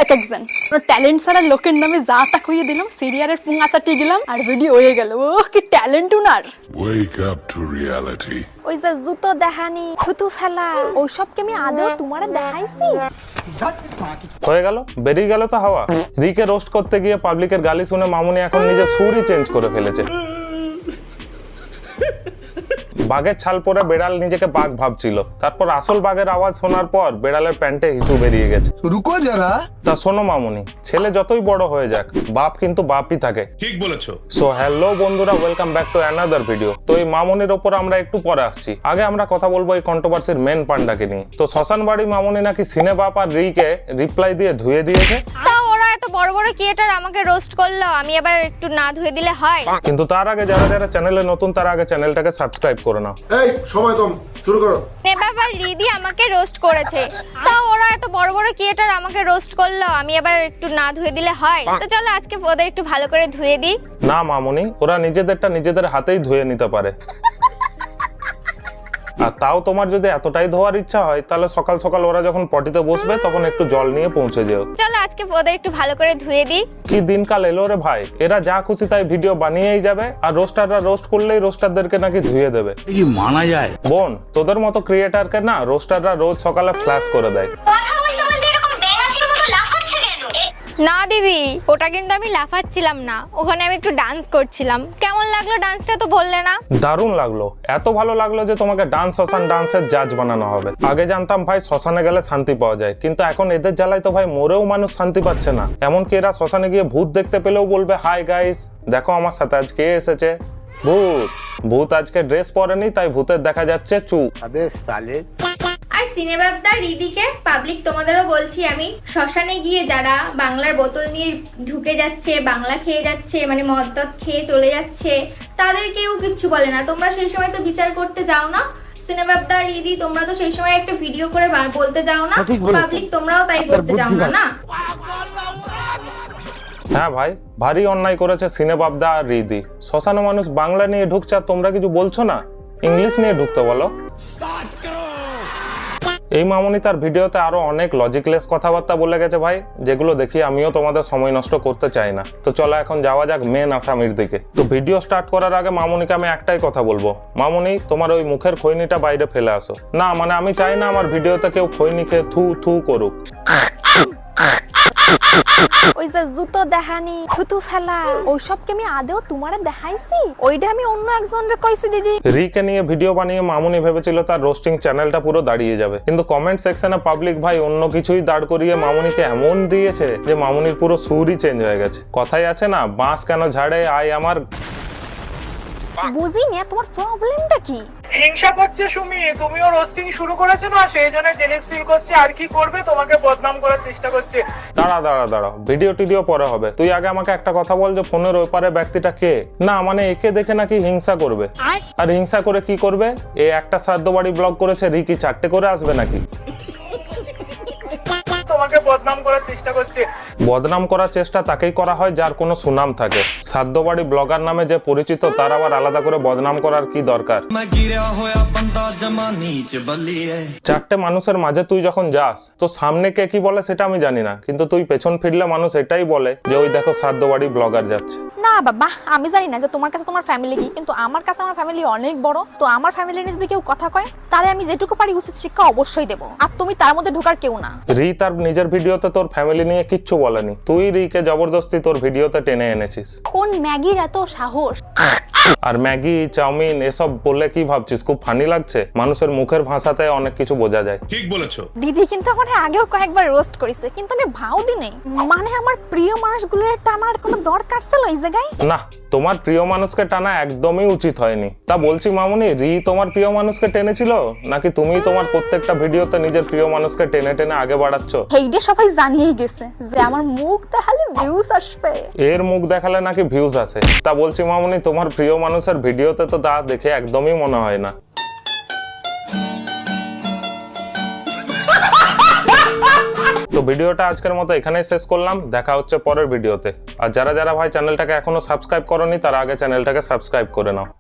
এক একজন ট্যালেন্ট ছাড়া লোকের নামে যা তা কইয়ে দিলাম, সিরিয়ালের পুঙ্গা চাটিয়ে গেলাম আর ভিডিও হয়ে গেল। ও কি ট্যালেন্ট উনার। Wake up to reality. ওই যে জুতো দেখানি, থুতু ফেলা, ওইসব কি আমি আদৌ তোমারে দেখাইছি? হয়ে গেল, বেরিয়ে গেল তো হাওয়া। রিকে রোস্ট করতে গিয়ে পাবলিকের গালি শুনে মামুনি এখন নিজের সুরই চেঞ্জ করে ফেলেছে। বাঘের ছাল পরে বেড়াল নিজেকে বাঘ ভাবছিল, তারপর আসল বাঘের আওয়াজ শোনার পর বেড়ালের প্যান্টে হিসু বেরিয়ে গেছে। রুকো যারা। তা শোনো মামুনি, ছেলে যতই বড় হয়ে যাক, বাপ কিন্তু বাপই থাকে। ঠিক বলেছো। সো হ্যালো বন্ধুরা, welcome back to another video. তো এই মামুনির ওপর আমরা একটু পরে আসছি। আগে আমরা কথা বলবো এই কন্ট্রোভার্সির মেন পান্ডাকে নিয়ে। তো শ্মশানবাড়ি মামুনি নাকি সিনে বাপ আর রিকে রিপ্লাই দিয়ে ধুয়ে দিয়েছে। ওরা এত বড় বড় ক্রিয়েটর আমাকে রোস্ট করলো, আমি এবার একটু না ধুয়ে দিলে হয়? কিন্তু তার আগে যারা যারা চ্যানেলে নতুন, তারা আগে চ্যানেলটাকে সাবস্ক্রাইব করে নাও। এই সময় কম, শুরু করো। নেবাবার রিদি আমাকে রোস্ট করেছে, তাও ওরা এত বড় বড় ক্রিয়েটর আমাকে রোস্ট করলো, আমি এবার একটু না ধুয়ে দিলে হয়? তো চলো আজকে ওদের একটু ভালো করে ধুয়ে দিই। না মামুনি, ওরা নিজেদেরটা নিজেদের হাতেই ধুয়ে নিতে পারে। আর তাও তোমার যদি এতটাই ধোয়ার ইচ্ছা হয়, তাহলে সকাল সকাল ওরা যখন পটিতে বসবে তখন একটু জল নিয়ে পৌঁছে যেও। চলো আজকে ওদের একটু ভালো করে ধুয়ে দিই। কি দিনকাল এলো রে ভাই, এরা যা খুশি তাই ভিডিও বানিয়েই যাবে, আর রোস্টাররা রোস্ট করলেই রোস্টারদেরকে নাকি ধুয়ে দেবে। কি মানা যায়? বোন, তোদের মতো ক্রিয়েটারকে না রোস্টাররা রোজ সকালে ফ্ল্যাশ করে দেয়। না দিদি, ওটা কিন্তু আমি লাফাচ্ছিলাম না, ওখানে আমি একটু ডান্স করছিলাম। কেমন লাগলো ডান্সটা তো বললে না? দারুণ লাগলো, এত ভালো লাগলো যে তোমাকে ডান্স শ্মশান ডান্সের জাজ বানানো হবে। আগে জানতাম ভাই শ্মশানে গেলে শান্তি পাওয়া যায়, কিন্তু এখন এদের জ্বালায় তো ভাই মরেও মানুষ শান্তি পাচ্ছে না। এমনকি এরা শ্মশানে গিয়ে ভূত দেখতে পেলেও বলবে, হাই গাইস, দেখো আমার সাথে আজ কে এসেছে। ভূত ভূত আজকে ড্রেস পরেনি, তাই ভূতের দেখা যাচ্ছে চু। আবে সালে। আর সিনেবাবদা রিদিকে পাবলিক তোমাদেরও বলছি আমি, শ্মশানে গিয়ে যারা বাংলার বোতল নিয়ে ঢুকে যাচ্ছে, বাংলা খেয়ে যাচ্ছে, মানে মদ খেয়ে চলে যাচ্ছে, তাদের কেউ কিচ্ছু বলে না। তোমরা সেই সময় তো বিচার করতে যাও না। সিনেবাবদা রিদি, তোমরা তো সেই সময় একটা ভিডিও করে বলতে যাও না। পাবলিক তোমরাও তাই করতে যাও না, না? হ্যাঁ ভাই, ভারী অন্যায় করেছে সিনেবাবদা আর রিদি। শ্মশানে মানুষ বাংলা নিয়ে ঢুকছে আর তোমরা কিছু বলছো না, ইংলিশ নিয়ে ঢুকতে বলো। এই মামুনি তার ভিডিওতে আরো অনেক লজিকলেস কথাবার্তা বলে গেছে ভাই, যেগুলো দেখি আমিও তোমাদের সময় নষ্ট করতে চাই না। তো চলো এখন যাওয়া যাক মেন আসামির দিকে। তো ভিডিও স্টার্ট করার আগে মামুনিকে আমি একটাই কথা বলবো, মামুনি তোমার ওই মুখের খৈনিটা বাইরে ফেলে আসো। না মানে আমি চাই না আমার ভিডিওতে কেউ খৈনি খেয়ে থু থু করুক। ওই যে জুতো দেখানি, থুতু ফেলা, ওইসব কি আমি আদৌ তোমারে দেখাইছি? ওইটা আমি অন্য একজনের কইছি দিদি। রিকে নিয়ে ভিডিও বানিয়ে মামুনি ভেবেছিল তার রোস্টিং চ্যানেলটা পুরো দাঁড়িয়ে যাবে, কিন্তু কমেন্ট সেকশনে পাবলিক ভাই অন্য কিছুই দাঁড় করিয়ে মামুনিকে এমন দিয়েছে যে মামুনির পুরো সুরই চেঞ্জ হয়ে গেছে। কথাই আছে না, বাঁশ কেন ঝাড়ে আয় আমার। বুঝি না তোমার প্রবলেমটা কি? হিংসা করছে সুমি, তুমিও রোস্টিং শুরু করেছো না, সেই জন্য জেনেস ফিল করছে। আর কি করবে, তোমাকে বদনাম করার চেষ্টা করছে। দাঁড়া, ভিডিও টিডিও পরে হবে। তুই আগে আমাকে একটা কথা বল যে ফোনের ওই পারে ব্যক্তিটা কে? না মানে একে দেখে নাকি হিংসা করবে। আর হিংসা করে কি করবে? এ একটা শ্রাদ্ধ বাড়ি ব্লগ করেছে, রিকি 4টে করে আসবে নাকি? তোমাকে বদনাম করার চেষ্টা করছে। বদনাম করার চেষ্টা তাকেই করা হয় যার কোনো সুনাম থাকে। শ্রাদ্ধ বাড়ি ব্লগার নামে যে পরিচিত, তার আবার আলাদা করে বদনাম করার কি দরকার? 4টে মানুষের মাঝে তুই যখন যাস, তো সামনে কে কি বলে সেটা আমি জানি না, কিন্তু তুই পেছন ফিরলে মানুষ এটাই বলে যে ওই দেখো শ্রাদ্ধ বাড়ি ব্লগার যাচ্ছে। না বাবা, আমি জানি না যে তোমার কাছে তোমার ফ্যামিলি কি, কিন্তু আমার কাছে আমার ফ্যামিলি অনেক বড়। তো আমার ফ্যামিলি নিয়ে যদি কেউ কথা কয়, তারে আমি যেটুকু পারি উচিত শিক্ষা অবশ্যই দেবো। আর তুমি তার মধ্যে ঢোকার কেউ না। রি তার নিজের ভিডিওতে তোর ফ্যামিলি নিয়ে কিচ্ছু বলেনি, তুই রিকে জবরদস্তি তোর ভিডিওতে টেনে এনেছিস। কোন ম্যাগির এত সাহস? আর ম্যাগি চাউমিন এসব বললে কি ভাবছিস খুব ফানি লাগছে? মানুষের মুখের ভাষাতে অনেক কিছু বোঝা যায়। ঠিক বলেছো। দিদি কিন্তু আমার আগেও কয়েকবার রোস্ট করেছে, কিন্তু আমি ভাও দি নেই। মানে আমার প্রিয় মানুষগুলোর টানার কোনো দরকার ছিল এই জায়গায়? না, তোমার প্রিয় মানুষকে টানা একদমই উচিত হয়নি। তা বলছি মামুনি, রি তোমার প্রিয় মানুষকে টেনেছিল, নাকি তুমি তোমার প্রত্যেকটা ভিডিওতে নিজের প্রিয় মানুষকে টেনে টেনে আগে বাড়াচ্ছ? এইটা সবাই জানিয়েই গেছে যে আমার মুখ দেখালে ভিউজ আসবে। এর মুখ দেখালে নাকি ভিউজ আসে? তা বলছি মামুনি, তোমার প্রিয় মানুষের ভিডিওতে তো তা দেখে একদমই মনে হয় না। তো ভিডিওটা আজকের মতো এখানেই শেষ করলাম, দেখা হচ্ছে পরের ভিডিওতে। আর যারা যারা ভাই চ্যানেলটাকে এখনো সাবস্ক্রাইব করোনি, তারা আগে চ্যানেলটাকে সাবস্ক্রাইব করে নাও।